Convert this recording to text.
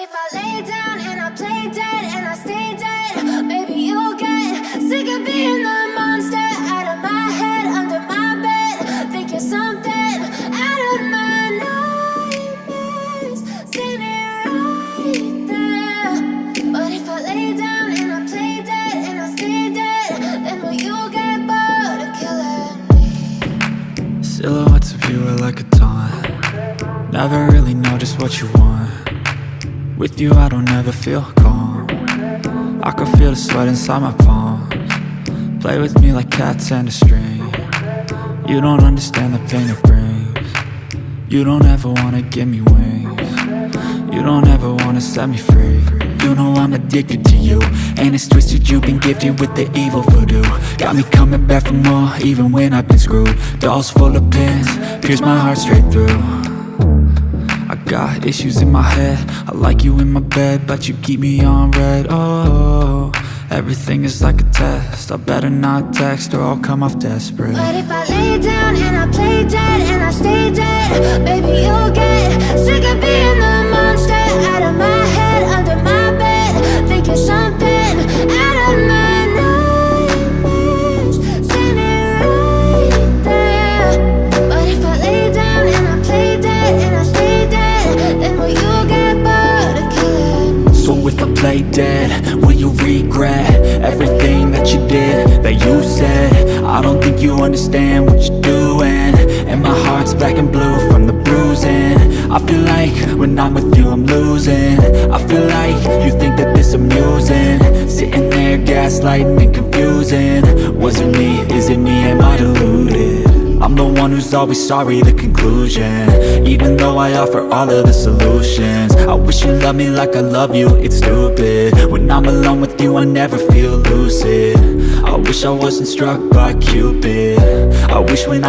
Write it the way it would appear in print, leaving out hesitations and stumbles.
if I lay down and I play dead and I stay dead, maybe you'll get sick of being the monster out of my head, under my bed. Think you're something out of my nightmares, standing right there. But if I lay down and I play dead and I stay dead, then will you get bored of killing me? Silhouettes of you are like a taunt. Never really know just what you want. With you I don't ever feel calm. I can feel the sweat inside my palms. Play with me like cats and a string. You don't understand the pain it brings. You don't ever wanna give me wings. You don't ever wanna set me free. You know I'm addicted to you, and it's twisted, you've been gifted with the evil voodoo. Got me coming back for more, even when I've been screwed. Dolls full of pins, pierce my heart straight through. I got issues in my head, I like you in my bed, but you keep me on red. Oh, everything is like a test, I better not text or I'll come off desperate. But if I lay down and I play dead and I stay dead, maybe you'll get sick of being the monster out of my head, under my bed. Think you're something out of my nightmares, standing right there. But if I lay down and I play dead and I stay dead, then will you get bored of killing me? So if I play dead, will you regret everything that you did, that you said? I don't think you understand what you're doing, and my heart's black and blue from the bruising. I feel like when I'm with you I'm losing. I feel like you think that this amusing, sitting there gaslighting and confusing. Was it me? Is it me? Am I deluded? I'm the one who's always sorry, the conclusion, even though I offer all of the solutions. I wish you loved me like I love you, it's stupid. When I'm alone with you I never feel lucid. I wish I wasn't struck by Cupid. I wish when